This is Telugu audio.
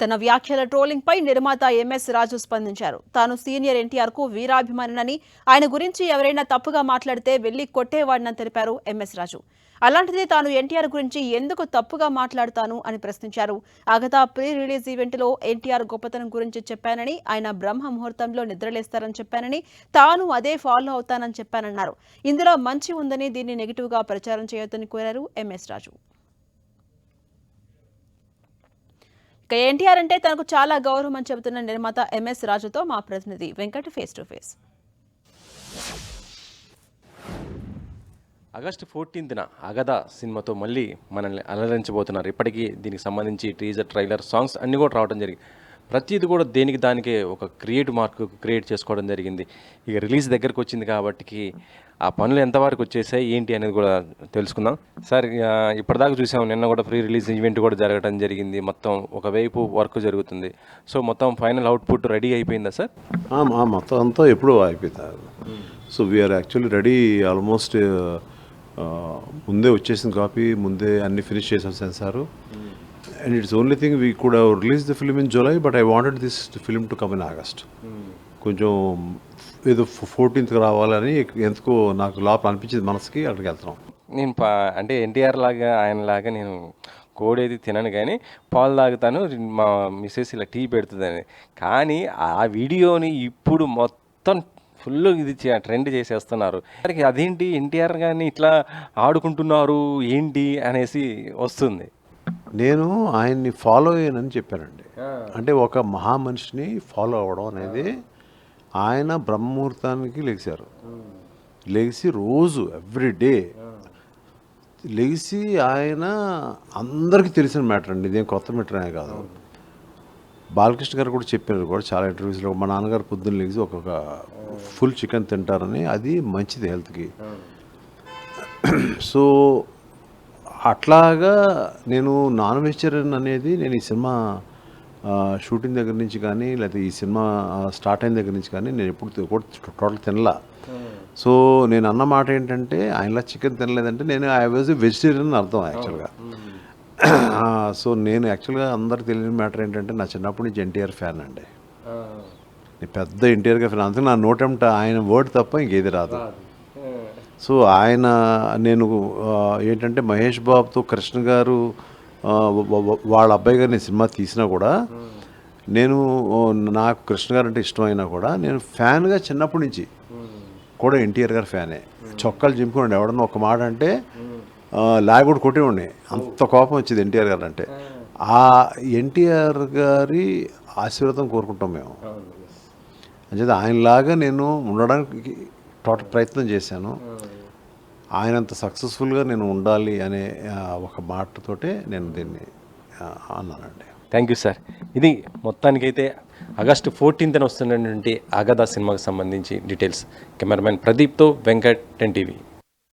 తన వ్యాఖ్యల ట్రోలింగ్ పై నిర్మాత ఎంఎస్ రాజు స్పందించారు. తాను సీనియర్ ఎన్టీఆర్ కు వీరాభిమానినని, ఆయన గురించి ఎవరైనా తప్పుగా మాట్లాడితే వెళ్లి కొట్టేవాడినని తెలిపారు ఎంఎస్ రాజు. అలాంటిది తాను ఎన్టీఆర్ గురించి ఎందుకు తప్పుగా మాట్లాడతాను అని ప్రశ్నించారు. అగతా ప్రీ రిలీజ్ ఈవెంట్ లో ఎన్టీఆర్ గొప్పతనం గురించి చెప్పానని, ఆయన బ్రహ్మ ముహూర్తంలో నిద్రలేస్తారని చెప్పానని, తాను అదే ఫాలో అవుతానని చెప్పానన్నారు. ఇందులో మంచి ఉందని దీన్ని నెగిటివ్ గా ప్రచారం చేయొద్దని కోరారు ఎంఎస్ రాజు. ఇక ఎన్టీఆర్ అంటే తనకు చాలా గౌరవం అని చెబుతున్న నిర్మాత ఎంఎస్ రాజుతో మా ప్రతినిధి Venkat face to face. August 14న అగదా సినిమాతో మళ్ళీ మనల్ని అలరించబోతున్నారు. ఇప్పటికీ దీనికి సంబంధించి టీజర్, ట్రైలర్, సాంగ్స్ అన్నీ కూడా రావడం జరిగింది. ప్రతిది కూడా దేనికి దానికే ఒక మార్క్ క్రియేట్ చేసుకోవడం జరిగింది. ఇక రిలీజ్ దగ్గరకు వచ్చింది కాబట్టి ఆ పనులు ఎంతవరకు వచ్చేసాయి ఏంటి అనేది కూడా తెలుసుకుందాం. సార్, ఇప్పటిదాకా చూసాము, నిన్న కూడా ప్రీ రిలీజ్ ఈవెంట్ కూడా జరగడం జరిగింది. మొత్తం ఒకవైపు వర్క్ జరుగుతుంది. సో మొత్తం ఫైనల్ అవుట్పుట్ రెడీ అయిపోయిందా సార్? మొత్తం అంతా ఎప్పుడూ అయిపోతారు. So we're actually ready, almost ముందే వచ్చేసిన కాపీ, ముందే అన్ని ఫినిష్ చేసాం censor. And it's only thing we could have released the film in July, but I wanted this film to come in August. కొంచెం ఏదో 14th రావాలని ఎందుకో నాకు లోపల అనిపించింది, మనసుకి అక్కడికి వెళ్తున్నాం. నేను అంటే ఎన్టీఆర్ లాగా ఆయనలాగా నేను కోడేది తినను, కానీ పాలు తాగుతాను, మా మిస్సెస్ ఇలా టీ పెడుతుందని. కానీ ఆ వీడియోని ఇప్పుడు మొత్తం ఫుల్ ఇది ట్రెండ్ చేసేస్తున్నారు. అదేంటి ఎన్టీఆర్ గారిని ఇట్లా ఆడుకుంటున్నారు ఏంటి అనేసి వస్తుంది. నేను ఆయన్ని ఫాలో అయ్యానని చెప్పానండి. అంటే ఒక మహామనిషిని ఫాలో అవ్వడం అనేది, ఆయన బ్రహ్మముహూర్తానికి లెగిశారు. లెగిసి రోజు ఎవ్రీడే లెగిసి ఆయన అందరికీ తెలిసిన మ్యాటర్ అండి, ఇదేం కొత్త మ్యాటర్ అనే కాదు. బాలకృష్ణ గారు కూడా చెప్పారు కూడా చాలా ఇంటర్వ్యూస్లో, మా నాన్నగారు పొద్దున్న లెగిసి ఒక్కొక్క ఫుల్ చికెన్ తింటారని, అది మంచిది హెల్త్కి. సో అట్లాగా నేను నాన్ వెజిటేరియన్ అనేది నేను ఈ సినిమా షూటింగ్ దగ్గర నుంచి కానీ, లేకపోతే ఈ సినిమా స్టార్ట్ అయిన దగ్గర నుంచి కానీ నేను ఎప్పుడు టోటల్ తినలా. సో నేను అన్న మాట ఏంటంటే, ఆయనలా చికెన్ తినలేదంటే నేను ఐ వాజ్ వెజిటేరియన్ అని అర్థం యాక్చువల్గా. సో నేను యాక్చువల్గా అందరికి తెలియని మ్యాటర్ ఏంటంటే, నా చిన్నప్పటి నుంచి ఎన్టీఆర్ ఫ్యాన్ అండి. నేను పెద్ద ఎన్టీఆర్ గారి ఫ్యాన్. అందుకే నా నోటెంట ఆయన వర్డ్ తప్ప ఇంకేది రాదు. సో ఆయన నేను ఏంటంటే, మహేష్ బాబుతో కృష్ణ గారు వాళ్ళ అబ్బాయి గారు నేను సినిమా తీసినా కూడా, నేను నాకు కృష్ణ గారు అంటే ఇష్టమైనా కూడా నేను ఫ్యాన్గా చిన్నప్పటి నుంచి కూడా ఎన్టీఆర్ గారి ఫ్యానే. చొక్కాలు చింపుకోండి, ఎవడన్నా ఒక మాట అంటే లాగూడ కొట్టేవాడిని, అంత కోపం వచ్చేది ఎన్టీఆర్ గారు అంటే. ఆ ఎన్టీఆర్ గారి ఆశీర్వాదం కోరుకుంటాం మేము. అంచేది ఆయనలాగా నేను ఉండడానికి టోటల్ ప్రయత్నం చేశాను. ఆయనంత సక్సెస్ఫుల్గా నేను ఉండాలి అనే ఒక మాటతోటే నేను దీన్ని అన్నానండి. Thank you sir. ఇది మొత్తానికైతే ఆగస్టు 14న వస్తున్నటువంటి అగదా సినిమాకి సంబంధించి డీటెయిల్స్. కెమెరామెన్ ప్రదీప్తో వెంకట్, 10 TV.